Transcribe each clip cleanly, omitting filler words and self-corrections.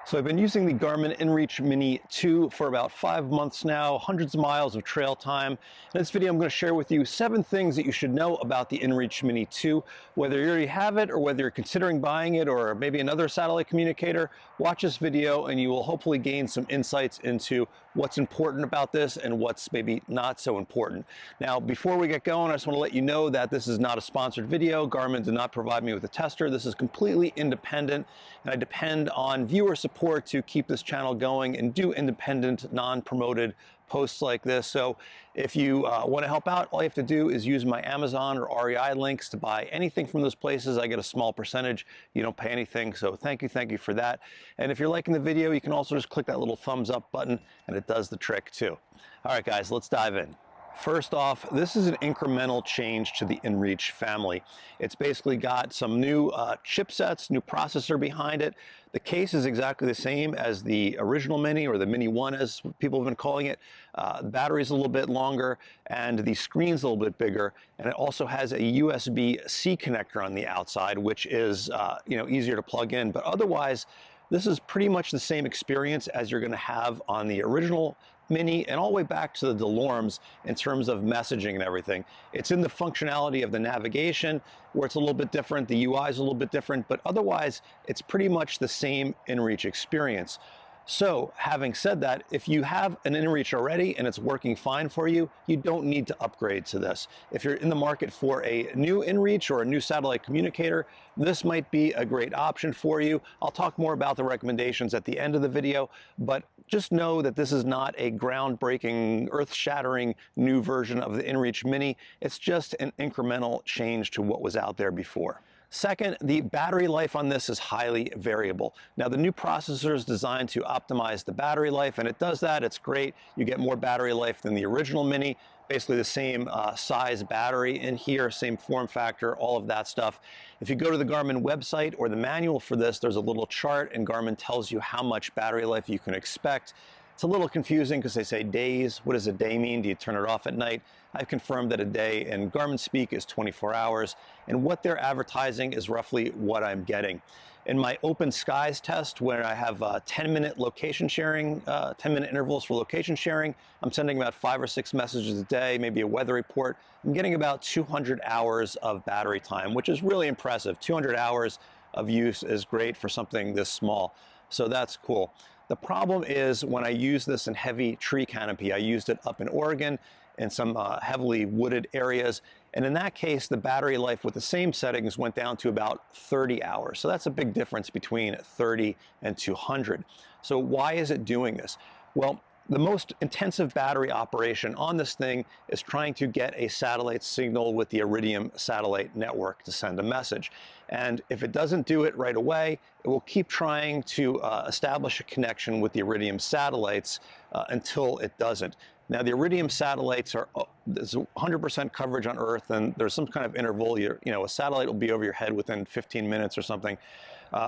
So I've been using the Garmin inReach Mini 2 for about 5 months now, hundreds of miles of trail time. In this video, I'm going to share with you 7 things that you should know about the inReach Mini 2. Whether you already have it or whether you're considering buying it or maybe another satellite communicator, watch this video and you will hopefully gain some insights into what's important about this and what's maybe not so important. Now, before we get going, I just want to let you know that this is not a sponsored video. Garmin did not provide me with a tester. This is completely independent, and I depend on viewer support to keep this channel going and do independent, non-promoted posts like this. So if you want to help out, all you have to do is use my Amazon or REI links to buy anything from those places. I get a small percentage. You don't pay anything, so thank you for that. And if you're liking the video, you can also just click that little thumbs up button and it does the trick too. All right guys, let's dive in. First off, this is an incremental change to the inReach family. It's basically got some new chipsets, new processor behind it. The case is exactly the same as the original Mini, or the Mini 1 as people have been calling it. The battery's a little bit longer and the screen's a little bit bigger, and it also has a USB-C connector on the outside, which is easier to plug in. But otherwise, this is pretty much the same experience as you're going to have on the original Mini and all the way back to the DeLormes in terms of messaging and everything. It's in the functionality of the navigation where it's a little bit different, the UI is a little bit different, but otherwise it's pretty much the same inReach experience. So having said that, if you have an inReach already and it's working fine for you, you don't need to upgrade to this. If you're in the market for a new inReach or a new satellite communicator, this might be a great option for you. I'll talk more about the recommendations at the end of the video, but just know that this is not a groundbreaking, earth-shattering new version of the inReach Mini. It's just an incremental change to what was out there before. Second, the battery life on this is highly variable. Now, the new processor is designed to optimize the battery life, and it does that. It's great. You get more battery life than the original Mini, basically the same size battery in here, same form factor, all of that stuff. If you go to the Garmin website or the manual for this, there's a little chart, and Garmin tells you how much battery life you can expect. It's a little confusing because they say days. What does a day mean? Do you turn it off at night? I've confirmed that a day in Garmin speak is 24 hours, and what they're advertising is roughly what I'm getting. In my open skies test, where I have 10-minute location sharing, 10-minute intervals for location sharing, I'm sending about 5 or 6 messages a day, maybe a weather report. I'm getting about 200 hours of battery time, which is really impressive. 200 hours of use is great for something this small, so that's cool. The problem is when I use this in heavy tree canopy. I used it up in Oregon in some heavily wooded areas, and in that case the battery life with the same settings went down to about 30 hours. So that's a big difference between 30 and 200. So why is it doing this? Well, the most intensive battery operation on this thing is trying to get a satellite signal with the Iridium satellite network to send a message. And if it doesn't do it right away, it will keep trying to establish a connection with the Iridium satellites until it doesn't. Now, the Iridium satellites there's 100% coverage on Earth, and there's some kind of interval. A satellite will be over your head within 15 minutes or something.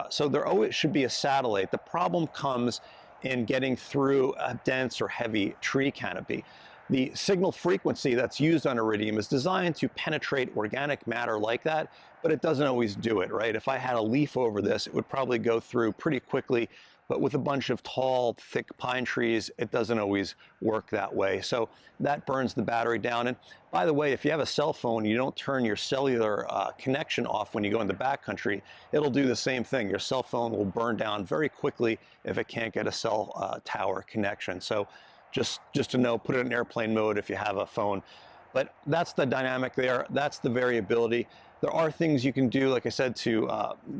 So there always should be a satellite. The problem comes in getting through a dense or heavy tree canopy. The signal frequency that's used on Iridium is designed to penetrate organic matter like that, but it doesn't always do it, right? If I had a leaf over this, it would probably go through pretty quickly, but with a bunch of tall, thick pine trees, it doesn't always work that way. So that burns the battery down. And by the way, if you have a cell phone, you don't turn your cellular connection off when you go into backcountry, it'll do the same thing. Your cell phone will burn down very quickly if it can't get a cell tower connection. So just to know, put it in airplane mode if you have a phone. But that's the dynamic there. That's the variability. There are things you can do, like I said, to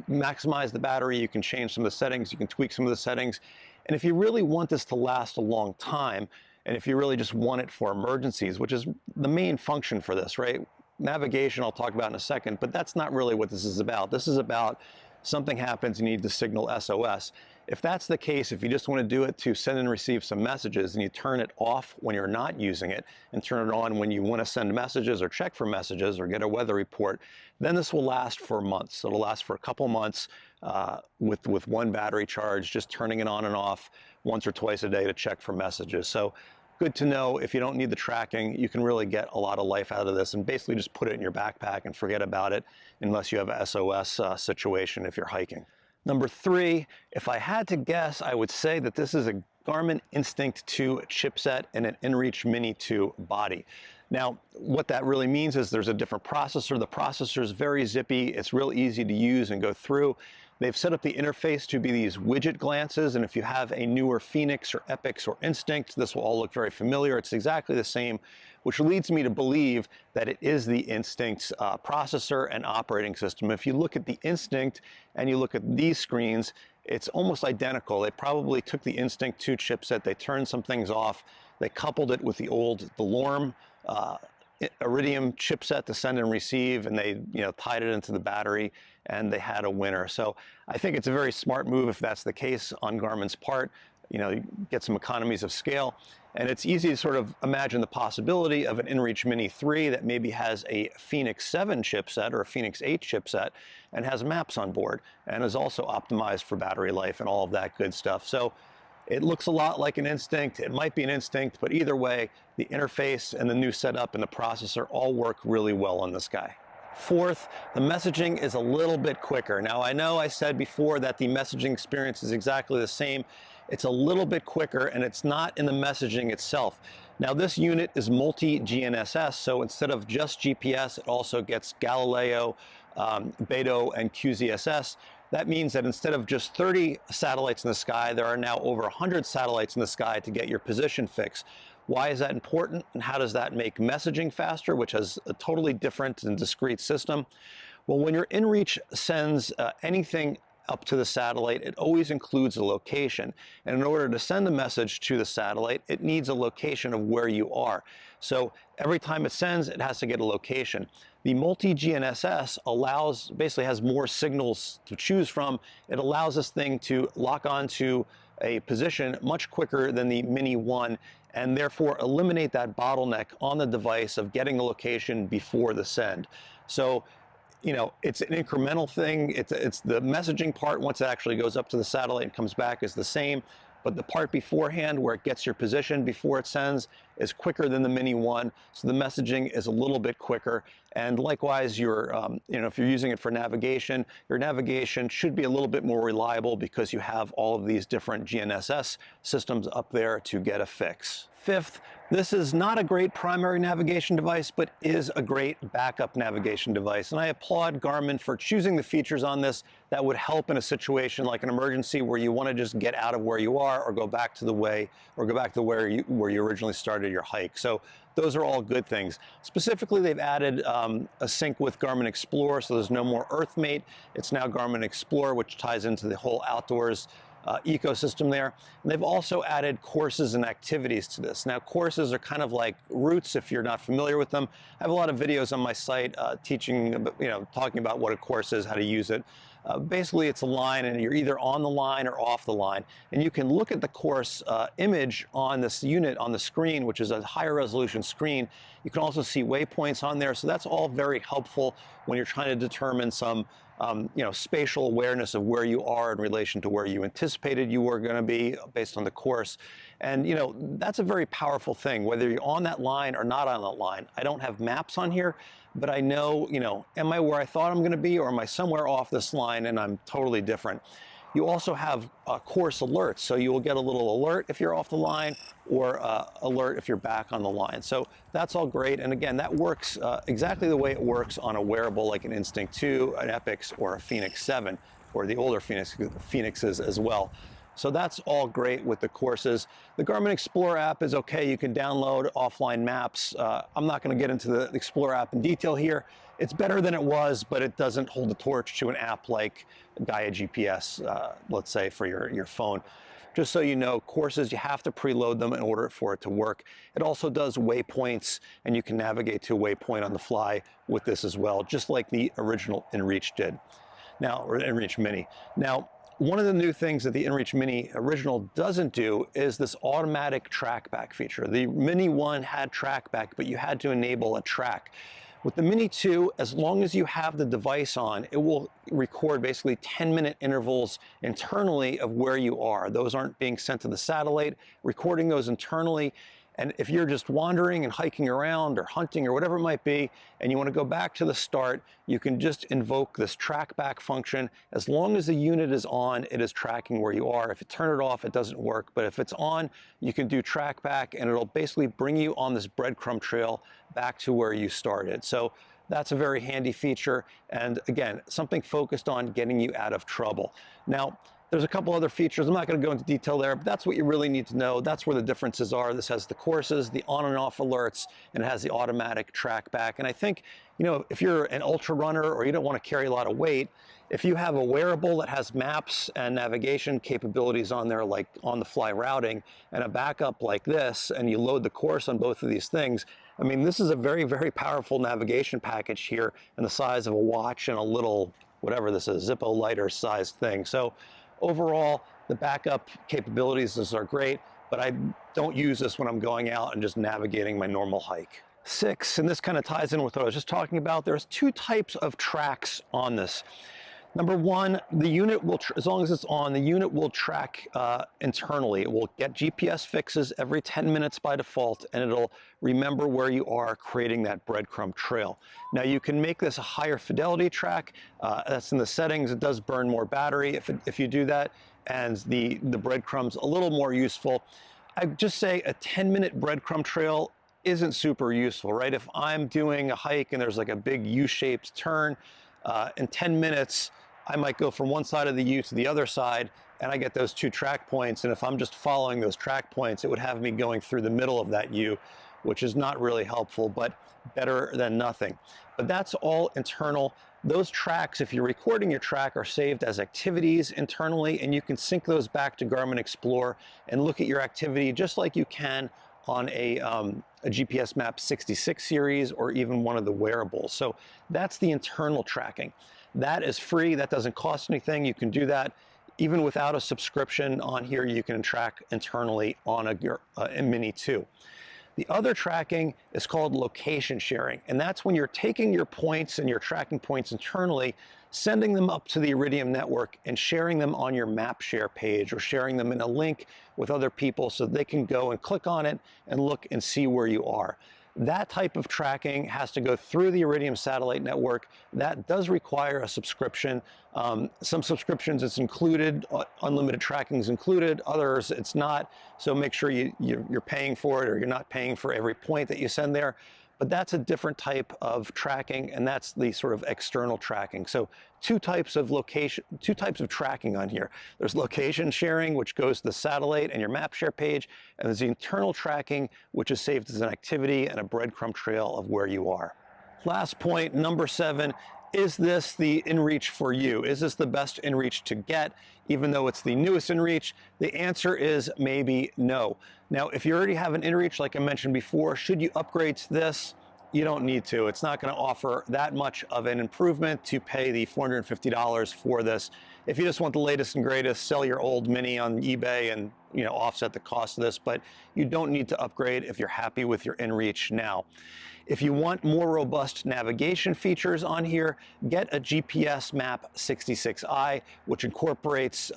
maximize the battery. You can change some of the settings. You can tweak some of the settings. And if you really want this to last a long time, and if you really just want it for emergencies, which is the main function for this, right? Navigation I'll talk about in a second, but that's not really what this is about. This is about something happens, you need to signal SOS. If that's the case, if you just want to do it to send and receive some messages, and you turn it off when you're not using it and turn it on when you want to send messages or check for messages or get a weather report, then this will last for months. It'll last for a couple months with one battery charge, just turning it on and off once or twice a day to check for messages. So good to know. If you don't need the tracking, you can really get a lot of life out of this and basically just put it in your backpack and forget about it unless you have a SOS situation if you're hiking. Number 3, if I had to guess, I would say that this is a Garmin Instinct 2 chipset and an inReach Mini 2 body. Now, what that really means is there's a different processor. The processor is very zippy. It's real easy to use and go through. They've set up the interface to be these widget glances, and if you have a newer Phoenix or Epix or Instinct, this will all look very familiar. It's exactly the same, which leads me to believe that it is the Instinct's processor and operating system. If you look at the Instinct and you look at these screens, it's almost identical. They probably took the Instinct 2 chipset, they turned some things off, they coupled it with the LORM Iridium chipset to send and receive, and they tied it into the battery, and they had a winner. So I think it's a very smart move if that's the case on Garmin's part. You get some economies of scale, and it's easy to sort of imagine the possibility of an inReach Mini 3 that maybe has a Phoenix 7 chipset or a Phoenix 8 chipset and has maps on board and is also optimized for battery life and all of that good stuff. So it looks a lot like an Instinct. It might be an Instinct, but either way, the interface and the new setup and the processor all work really well on this guy. Fourth, the messaging is a little bit quicker. Now, I know I said before that the messaging experience is exactly the same. It's a little bit quicker, and it's not in the messaging itself. Now, this unit is multi-GNSS, so instead of just GPS, it also gets Galileo, Beidou, and QZSS. That means that instead of just 30 satellites in the sky, there are now over 100 satellites in the sky to get your position fix. Why is that important, and how does that make messaging faster, which has a totally different and discrete system? Well, when your inReach sends anything up to the satellite, it always includes a location. And in order to send a message to the satellite, it needs a location of where you are. So every time it sends, it has to get a location. The multi-GNSS basically has more signals to choose from. It allows this thing to lock onto a position much quicker than the Mini 1, and therefore eliminate that bottleneck on the device of getting the location before the send. So, it's an incremental thing. It's the messaging part, once it actually goes up to the satellite and comes back, is the same. But the part beforehand, where it gets your position before it sends, is quicker than the Mini 1. So the messaging is a little bit quicker. And likewise, if you're using it for navigation, your navigation should be a little bit more reliable because you have all of these different GNSS systems up there to get a fix. Fifth, this is not a great primary navigation device, but is a great backup navigation device. And I applaud Garmin for choosing the features on this that would help in a situation like an emergency where you want to just get out of where you are or go back to where you originally started your hike. So those are all good things. Specifically, they've added a sync with Garmin Explorer, so there's no more EarthMate. It's now Garmin Explorer, which ties into the whole outdoors ecosystem there. And they've also added courses and activities to this. Now, courses are kind of like routes if you're not familiar with them. I have a lot of videos on my site talking about what a course is, how to use it. Basically, it's a line, and you're either on the line or off the line. And you can look at the course image on this unit on the screen, which is a higher resolution screen. You can also see waypoints on there. So that's all very helpful when you're trying to determine some spatial awareness of where you are in relation to where you anticipated you were going to be based on the course. And, that's a very powerful thing, whether you're on that line or not on that line. I don't have maps on here, but I know, am I where I thought I'm going to be, or am I somewhere off this line and I'm totally different? You also have course alerts, so you will get a little alert if you're off the line, or alert if you're back on the line. So that's all great, and again, that works exactly the way it works on a wearable like an Instinct 2, an Epix, or a Phoenix 7, or the older Phoenixes as well. So that's all great with the courses. The Garmin Explorer app is okay. You can download offline maps. I'm not going to get into the Explorer app in detail here. It's better than it was, but it doesn't hold the torch to an app like Gaia GPS, let's say, for your phone. Just so you know, courses, you have to preload them in order for it to work. It also does waypoints, and you can navigate to a waypoint on the fly with this as well, just like the original inReach did. Now, or inReach Mini. Now, one of the new things that the inReach Mini original doesn't do is this automatic trackback feature. The Mini 1 had trackback, but you had to enable a track. With the Mini 2, as long as you have the device on, it will record basically 10-minute intervals internally of where you are. Those aren't being sent to the satellite, recording those internally. And if you're just wandering and hiking around or hunting or whatever it might be, and you want to go back to the start, you can just invoke this track back function. As long as the unit is on, it is tracking where you are. If you turn it off, it doesn't work. But if it's on, you can do track back, and it'll basically bring you on this breadcrumb trail back to where you started. So that's a very handy feature, and again, something focused on getting you out of trouble. Now, there's a couple other features. I'm not going to go into detail there, but that's what you really need to know. That's where the differences are. This has the courses, the on and off alerts, and it has the automatic track back. And I think, you know, if you're an ultra runner or you don't want to carry a lot of weight, if you have a wearable that has maps and navigation capabilities on there, like on-the-fly routing, and a backup like this, and you load the course on both of these things, I mean, this is a very, very powerful navigation package here in the size of a watch and a little, whatever this is, Zippo lighter sized thing. So overall, the backup capabilities are great, but I don't use this when I'm going out and just navigating my normal hike. 6, and this kind of ties in with what I was just talking about, there's 2 types of tracks on this. Number 1, the unit will, as long as it's on, the unit will track internally. It will get GPS fixes every 10 minutes by default, and it'll remember where you are, creating that breadcrumb trail. Now, you can make this a higher fidelity track. That's in the settings. It does burn more battery if you do that, and the breadcrumb's a little more useful. I'd just say a 10-minute breadcrumb trail isn't super useful, right? If I'm doing a hike and there's like a big U-shaped turn, in 10 minutes, I might go from one side of the U to the other side, and I get those 2 track points. And if I'm just following those track points, it would have me going through the middle of that U, which is not really helpful, but better than nothing. But that's all internal. Those tracks, if you're recording your track, are saved as activities internally, and you can sync those back to Garmin Explore and look at your activity just like you can on a GPS Map 66 series or even one of the wearables. So that's the internal tracking. That is free. That doesn't cost anything. You can do that even without a subscription on here. You can track internally on a Mini 2. The other tracking is called location sharing, and that's when you're taking your points and you're tracking points internally, sending them up to the Iridium network and sharing them on your map share page, or sharing them in a link with other people so they can go and click on it and look and see where you are. That type of tracking has to go through the Iridium satellite network. That does require a subscription. Some subscriptions it's included, unlimited tracking is included, others it's not. So make sure you're paying for it, or you're not paying for every point that you send there. But that's a different type of tracking, and that's the sort of external tracking. So 2 types of tracking on here. There's location sharing, which goes to the satellite and your map share page, and there's the internal tracking, which is saved as an activity and a breadcrumb trail of where you are. Last point, number 7, is this the inReach for you? Is this the best inReach to get, even though it's the newest inReach? The answer is maybe no. Now, if you already have an inReach, like I mentioned before, should you upgrade to this? You don't need to. It's not going to offer that much of an improvement to pay the $450 for this. If you just want the latest and greatest, sell your old Mini on eBay and, you know, offset the cost of this, but you don't need to upgrade if you're happy with your inReach now. If you want more robust navigation features on here, get a GPS Map 66i, which incorporates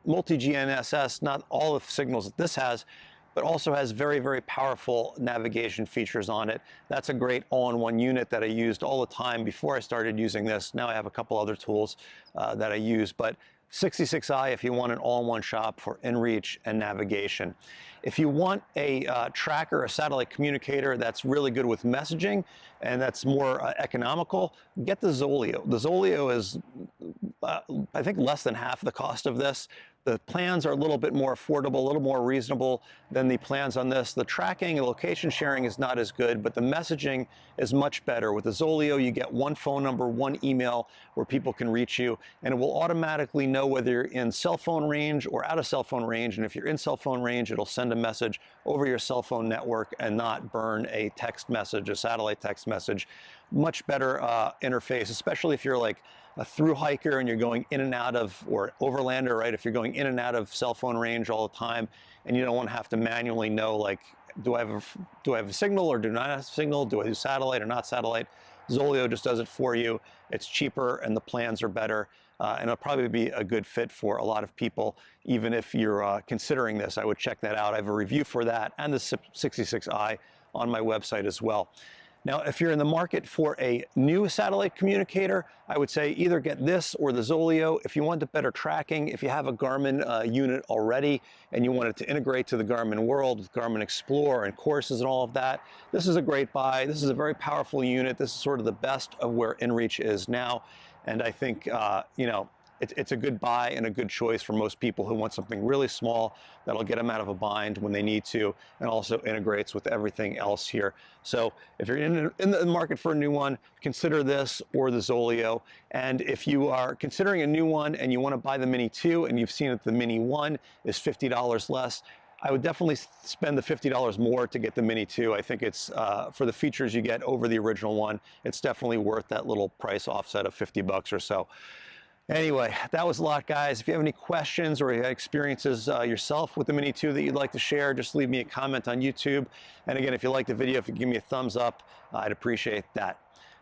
multi-GNSS, not all the signals that this has, but also has very, very powerful navigation features on it. That's a great all-in-one unit that I used all the time before I started using this. Now I have a couple other tools that I use, but 66i if you want an all-in-one shop for inReach and navigation. If you want a tracker, a satellite communicator that's really good with messaging and that's more economical, get the ZOLEO. The ZOLEO is, I think, less than half the cost of this. The plans are a little bit more affordable, a little more reasonable than the plans on this. The tracking and location sharing is not as good, but the messaging is much better. With the ZOLEO, you get one phone number, one email where people can reach you, and it will automatically know whether you're in cell phone range or out of cell phone range. And if you're in cell phone range, it'll send a message over your cell phone network and not burn a text message, a satellite text message. Much better interface, especially if you're like a through hiker and you're going in and out of, or overlander, right? If you're going in and out of cell phone range all the time and you don't want to have to manually know, like, do I have a signal or do not have a signal? Do I do satellite or not satellite? ZOLEO just does it for you. It's cheaper and the plans are better. and it'll probably be a good fit for a lot of people. Even if you're considering this, I would check that out. I have a review for that and the 66i on my website as well. Now, if you're in the market for a new satellite communicator, I would say either get this or the ZOLEO. If you want the better tracking, if you have a Garmin unit already and you want it to integrate to the Garmin world with Garmin Explore and courses and all of that, this is a great buy. This is a very powerful unit. This is sort of the best of where inReach is now. And I think, you know, it's a good buy and a good choice for most people who want something really small that'll get them out of a bind when they need to, and also integrates with everything else here. So if you're in the market for a new one, consider this or the ZOLEO. And if you are considering a new one and you want to buy the Mini 2 and you've seen that the Mini 1 is $50 less, I would definitely spend the $50 more to get the Mini 2. I think it's, for the features you get over the original one, it's definitely worth that little price offset of 50 bucks or so. Anyway, that was a lot, guys. If you have any questions or you had experiences yourself with the Mini 2 that you'd like to share, just leave me a comment on YouTube. And again, if you like the video, if you give me a thumbs up, I'd appreciate that.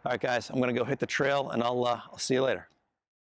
All right, guys, I'm going to go hit the trail, and I'll see you later.